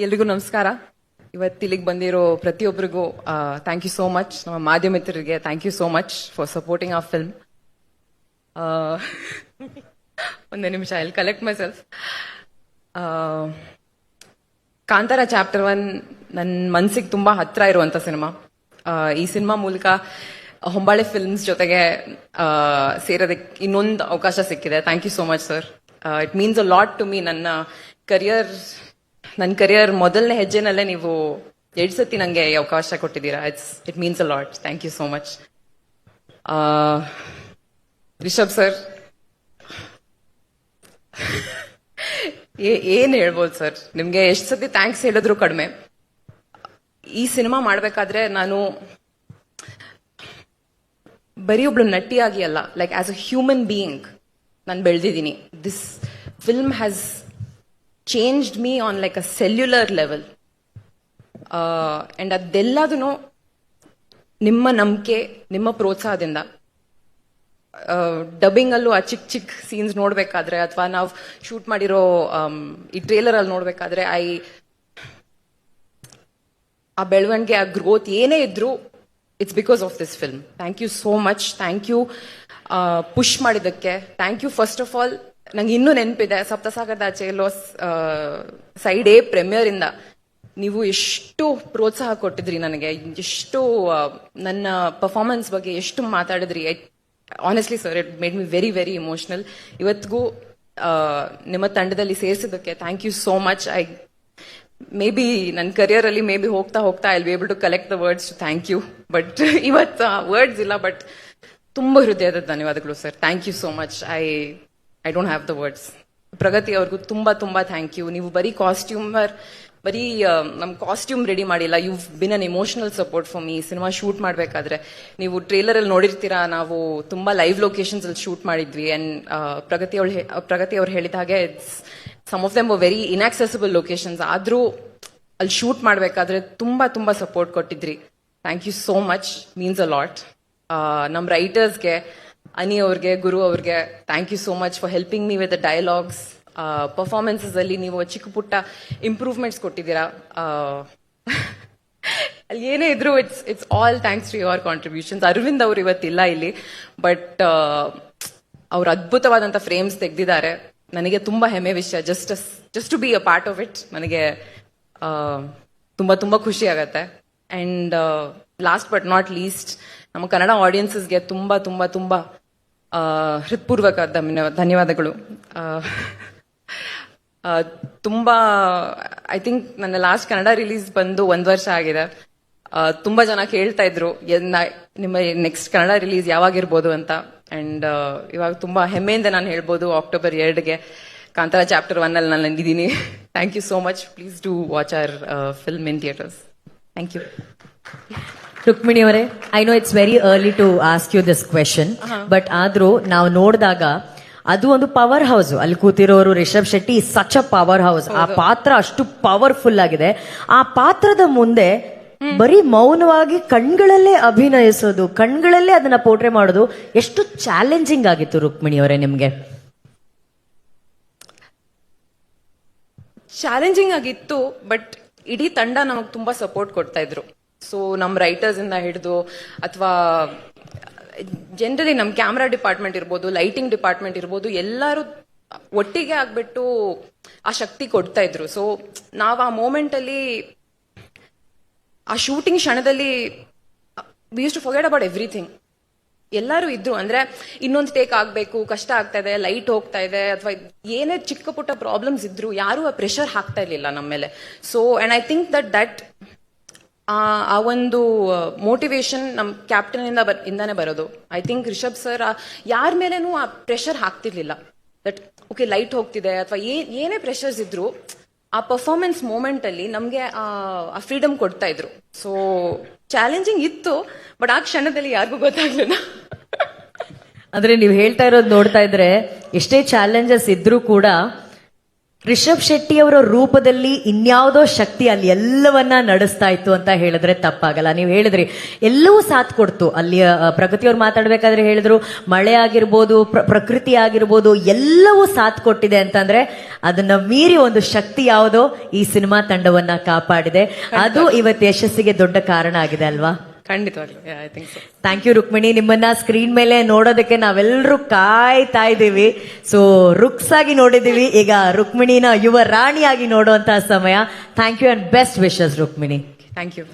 ಎಲ್ರಿಗೂ ನಮಸ್ಕಾರ. ಇವತ್ತಿಲ್ಲಿಗೆ ಬಂದಿರೋ ಪ್ರತಿಯೊಬ್ಬರಿಗೂ ಥ್ಯಾಂಕ್ ಯು ಸೋ ಮಚ್. ನಮ್ಮ ಮಾಧ್ಯಮ ಮಿತ್ರರಿಗೆ thank you so much for supporting our film. ಒಂದೇ ನಿಮಿಷ, I will collect myself. Kantara chapter 1 ನನ್ನ ಮನಸ್ಸಿಗೆ ತುಂಬಾ ಹತ್ರ ಇರುವಂತ ಸಿನಿಮಾ. ಈ ಸಿನಿಮಾ ಮೂಲಕ ಹೊಂಬಾಳೆ ಫಿಲ್ಮ್ಸ್ ಜೊತೆಗೆ ಸೇರೋದಕ್ಕೆ ಇನ್ನೊಂದು ಅವಕಾಶ ಸಿಕ್ಕಿದೆ. Thank you so much sir. It means a lot to me. ನನ್ನ ಕರಿಯರ್ ಮೊದಲನೇ ಹೆಜ್ಜೆನಲ್ಲೇ ನೀವು 2 ಸತಿ ನಂಗೆ ಈ ಅವಕಾಶ ಕೊಟ್ಟಿದ್ದೀರಾ. It means a lot. Thank you so much. Rishab sir, ಏನ್ ಹೇಳ್ಬೋದು ಸರ್, ನಿಮ್ಗೆ ಎಷ್ಟು ಸತಿ ಥ್ಯಾಂಕ್ಸ್ ಹೇಳಿದ್ರು ಕಡಿಮೆ. ಈ ಸಿನಿಮಾ ಮಾಡ್ಬೇಕಾದ್ರೆ ನಾನು ಬರೀ ಒಬ್ಳು ನಟಿಯಾಗಿ ಅಲ್ಲ, like as a human being ನಾನು ಬೆಳೆದಿದ್ದೀನಿ. This film has changed me on like a cellular level. And ಅದೆಲ್ಲದೂ ನಿಮ್ಮ ನಂಬಿಕೆ, ನಿಮ್ಮ ಪ್ರೋತ್ಸಾಹದಿಂದ. ಡಬ್ಬಿಂಗ್ ಅಲ್ಲೂ ಆ ಚಿಕ್ಕ ಚಿಕ್ಕ ಸೀನ್ಸ್ ನೋಡ್ಬೇಕಾದ್ರೆ ಅಥವಾ ನಾವು ಶೂಟ್ ಮಾಡಿರೋ ಈ ಟ್ರೇಲರ್ ಅಲ್ಲಿ ನೋಡ್ಬೇಕಾದ್ರೆ ಆ ಬೆಳವಣಿಗೆ, ಆ ಗ್ರೋತ್ ಏನೇ ಇದ್ರು it's because of this film. Thank you so much. Thank you push ಮಾಡಿದ್ದಕ್ಕೆ. Thank you first of all. ನಂಗೆ ಇನ್ನೂ ನೆನಪಿದೆ, ಸಪ್ತಸಾಗರದ ಆಚೆ ಎಲ್ಲೋ ಸೈಡ್ ಎ ಪ್ರೀಮಿಯರ್ ಇಂದ ನೀವು ಎಷ್ಟು ಪ್ರೋತ್ಸಾಹ ಕೊಟ್ಟಿದ್ರಿ ನನಗೆ, ಎಷ್ಟು ನನ್ನ ಪರ್ಫಾರ್ಮೆನ್ಸ್ ಬಗ್ಗೆ ಎಷ್ಟು ಮಾತಾಡಿದ್ರಿ. Honestly sir, it made me very very emotional. ಇವತ್ತಿಗೂ ನಿಮ್ಮ ತಂಡದಲ್ಲಿ ಸೇರಿಸಿದ್ದಕ್ಕೆ thank you so much. Maybe ನನ್ನ ಕರಿಯರ್ ಅಲ್ಲಿ ಮೇ ಬಿ ಹೋಗ್ತಾ ಹೋಗ್ತಾ I will be able to collect the words to thank you. But ಇವತ್ತು ವರ್ಡ್ಸ್ ಇಲ್ಲ, ಬಟ್ ತುಂಬಾ ಹೃದಯದ ಧನ್ಯವಾದಗಳು sir. Thank you so much. I don't have the words. Pragathi ಅವ್ರಿಗೂ ತುಂಬಾ ತುಂಬಾ ಥ್ಯಾಂಕ್ ಯು. ನೀವು ಬರೀ ನಮ್ ಕಾಸ್ಟ್ಯೂಮ್ ರೆಡಿ ಮಾಡಿಲ್ಲ, you been an emotional support for me. Cinema shoot ಮಾಡ್ಬೇಕಾದ್ರೆ ನೀವು ಟ್ರೇಲರ್ ಅಲ್ಲಿ ನೋಡಿರ್ತೀರಾ, ನಾವು ತುಂಬಾ ಲೈವ್ ಲೊಕೇಶನ್ಸ್ ಅಲ್ಲಿ ಶೂಟ್ ಮಾಡಿದ್ವಿ. ಅಂಡ್ ಪ್ರಗತಿ ಅವ್ರು ಹೇಳಿದ ಹಾಗೆ some of them very inaccessible locations, ಆದ್ರೂ ಅಲ್ಲಿ ಶೂಟ್ ಮಾಡ್ಬೇಕಾದ್ರೆ ತುಂಬಾ ತುಂಬಾ ಸಪೋರ್ಟ್ ಕೊಟ್ಟಿದ್ರಿ. Thank you so much. Means a lot. ನಮ್ ರೈಟರ್ಸ್ಗೆ, ಅನಿ ಅವ್ರಿಗೆ, ಗುರು ಅವ್ರಿಗೆ thank you so much for helping me with the dialogues. Performances ಅಲ್ಲಿ ನೀವು ಚಿಕ್ಕ ಪುಟ್ಟ ಇಂಪ್ರೂವ್ಮೆಂಟ್ಸ್ ಕೊಟ್ಟಿದ್ದೀರಾ. ಅಲ್ಲಿ ಏನೇ ಇದ್ರು it's all thanks to your contributions. Aravind ಅವ್ರು ಇವತ್ತಿಲ್ಲ ಇಲ್ಲಿ, ಬಟ್ ಅವ್ರು ಅದ್ಭುತವಾದಂತ ಫ್ರೇಮ್ಸ್ ತೆಗೆದಿದ್ದಾರೆ. ನನಗೆ ತುಂಬಾ ಹೆಮ್ಮೆ ವಿಷಯ. Just to be a part of it ನನಗೆ ತುಂಬಾ ತುಂಬಾ ಖುಷಿ ಆಗತ್ತೆ. And last but not least, ನಮ್ಮ ಕನ್ನಡ ಆಡಿಯನ್ಸಸ್ಗೆ ತುಂಬಾ ತುಂಬಾ ತುಂಬಾ ಹೃತ್ಪೂರ್ವಕ ಧನ್ಯವಾದಗಳು. ತುಂಬಾ ಐ ಥಿಂಕ್ ನನ್ನ ಲಾಸ್ಟ್ ಕನ್ನಡ ರಿಲೀಸ್ ಬಂದು 1 ವರ್ಷ ಆಗಿದೆ. ತುಂಬಾ ಜನ ಕೇಳ್ತಾ ಇದ್ರು ನಿಮ್ಮ ನೆಕ್ಸ್ಟ್ ಕನ್ನಡ ರಿಲೀಸ್ ಯಾವಾಗಿರ್ಬೋದು ಅಂತ. ಅಂಡ್ ಇವಾಗ ತುಂಬಾ ಹೆಮ್ಮೆಯಿಂದ ನಾನು ಹೇಳ್ಬೋದು, October 2ಗೆ ಕಾಂತಾರ ಚಾಪ್ಟರ್ 1 ಅಲ್ಲಿ ನಾನು ಇದ್ದೀನಿ. Thank you so much. Please do watch our film in theatres. Thank you. Rukmini ಅವರೇ, I know it's very early to ask you this question, but ಆದ್ರೂ ನಾವು ನೋಡಿದಾಗ ಅದು ಒಂದು ಪವರ್ ಹೌಸ್. ಅಲ್ಲಿ ಕೂತಿರೋರು Rishab Shetty such a power house. ಆ ಪಾತ್ರ ಅಷ್ಟು ಪವರ್ಫುಲ್ ಆಗಿದೆ. ಆ ಪಾತ್ರದ ಮುಂದೆ ಬರೀ ಮೌನವಾಗಿ ಕಣ್ಗಳಲ್ಲೇ ಅಭಿನಯಿಸೋದು, ಕಣ್ಗಳಲ್ಲೇ ಅದನ್ನ ಪೋರ್ಟ್ರೆ ಮಾಡೋದು ಎಷ್ಟು ಚಾಲೆಂಜಿಂಗ್ ಆಗಿತ್ತು ರುಕ್ಮಿಣಿ ಅವರೇ ನಿಮ್ಗೆ? ಚಾಲೆಂಜಿಂಗ್ ಆಗಿತ್ತು, ಬಟ್ ಇಡೀ ತಂಡ ನಮಗ್ ತುಂಬಾ ಸಪೋರ್ಟ್ ಕೊಡ್ತಾ ಇದ್ರು. ಸೊ ನಮ್ ರೈಟರ್ಸ್ ಇಂದ ಹಿಡಿದು ಅಥವಾ ಜನರಲಿ ನಮ್ ಕ್ಯಾಮ್ರಾ ಡಿಪಾರ್ಟ್ಮೆಂಟ್ ಇರ್ಬೋದು, ಲೈಟಿಂಗ್ ಡಿಪಾರ್ಟ್ಮೆಂಟ್ ಇರ್ಬೋದು, ಎಲ್ಲರೂ ಒಟ್ಟಿಗೆ ಆಗ್ಬಿಟ್ಟು ಆ ಶಕ್ತಿ ಕೊಡ್ತಾ ಇದ್ರು. ಸೊ ನಾವ್ ಆ ಮೂಮೆಂಟ್ ಅಲ್ಲಿ, ಆ ಶೂಟಿಂಗ್ ಕ್ಷಣದಲ್ಲಿ we use to forget about everything. ಎಲ್ಲರೂ ಇದ್ರು. ಅಂದ್ರೆ ಇನ್ನೊಂದು ಟೇಕ್ ಆಗ್ಬೇಕು, ಕಷ್ಟ ಆಗ್ತಾ ಇದೆ, ಲೈಟ್ ಹೋಗ್ತಾ ಇದೆ, ಅಥವಾ ಏನೇ ಚಿಕ್ಕ ಪುಟ್ಟ ಪ್ರಾಬ್ಲಮ್ಸ್ ಇದ್ರು ಯಾರು ಆ ಪ್ರೆಷರ್ ಹಾಕ್ತಾ ಇರ್ಲಿಲ್ಲ ನಮ್ಮ ಮೇಲೆ. So and I think that ಆ ಒಂದು ಮೋಟಿವೇಶನ್ ನಮ್ ಕ್ಯಾಪ್ಟನ್ ಇಂದಾನೆ ಬರೋದು. ಐ ಥಿಂಕ್ ರಿಷಬ್ ಸರ್ ಯಾರ ಮೇಲೇನೂ ಆ ಪ್ರೆಷರ್ ಹಾಕ್ತಿರ್ಲಿಲ್ಲ. ದಟ್ ಓಕೆ ಲೈಟ್ ಹೋಗ್ತಿದೆ ಅಥವಾ ಏನೇ ಪ್ರೆಷರ್ಸ್ ಇದ್ರು ಆ ಪರ್ಫಾರ್ಮೆನ್ಸ್ ಮೂಮೆಂಟ್ ಅಲ್ಲಿ ನಮ್ಗೆ ಆ ಫ್ರೀಡಮ್ ಕೊಡ್ತಾ ಇದ್ರು. ಸೊ ಚಾಲೆಂಜಿಂಗ್ ಇತ್ತು, ಬಟ್ ಆ ಕ್ಷಣದಲ್ಲಿ ಯಾರಿಗೂ ಗೊತ್ತಾಗ್ಲಿಲ್ಲ. ಅಂದ್ರೆ ನೀವು ಹೇಳ್ತಾ ಇರೋದು ನೋಡ್ತಾ ಇದ್ರೆ ಎಷ್ಟೇ ಚಾಲೆಂಜಸ್ ಇದ್ರೂ ಕೂಡ ರಿಷಬ್ ಶೆಟ್ಟಿ ಅವರ ರೂಪದಲ್ಲಿ ಇನ್ಯಾವುದೋ ಶಕ್ತಿ ಅಲ್ಲಿ ಎಲ್ಲವನ್ನ ನಡೆಸ್ತಾ ಇತ್ತು ಅಂತ ಹೇಳಿದ್ರೆ ತಪ್ಪಾಗಲ್ಲ. ನೀವು ಹೇಳಿದ್ರಿ ಎಲ್ಲವೂ ಸಾಥ್ ಕೊಡ್ತು. ಅಲ್ಲಿಯ ಪ್ರಗತಿಯವ್ರು ಮಾತಾಡ್ಬೇಕಾದ್ರೆ ಹೇಳಿದ್ರು ಮಳೆ ಆಗಿರ್ಬೋದು, ಪ್ರಕೃತಿ ಆಗಿರ್ಬೋದು, ಎಲ್ಲವೂ ಸಾಥ್ ಕೊಟ್ಟಿದೆ ಅಂತಂದ್ರೆ ಅದನ್ನ ಮೀರಿ ಒಂದು ಶಕ್ತಿ ಯಾವುದೋ ಈ ಸಿನಿಮಾ ತಂಡವನ್ನ ಕಾಪಾಡಿದೆ. ಅದು ಇವತ್ತು ಯಶಸ್ಸಿಗೆ ದೊಡ್ಡ ಕಾರಣ ಆಗಿದೆ ಅಲ್ವಾ? ಖಂಡಿತವಾಗ್ಲೂ, I think so. Thank you Rukmini. ನಿಮ್ಮನ್ನ ಸ್ಕ್ರೀನ್ ಮೇಲೆ ನೋಡೋದಕ್ಕೆ ನಾವೆಲ್ಲರೂ ಕಾಯ್ತಾ ಇದ್ದೀವಿ. ಸೊ ರುಕ್ಸ್ ಆಗಿ ನೋಡಿದೀವಿ, ಈಗ ರುಕ್ಮಿಣಿನ ಯುವ ರಾಣಿಯಾಗಿ ನೋಡುವಂತಹ ಸಮಯ. Thank you and best wishes Rukmini. Thank you.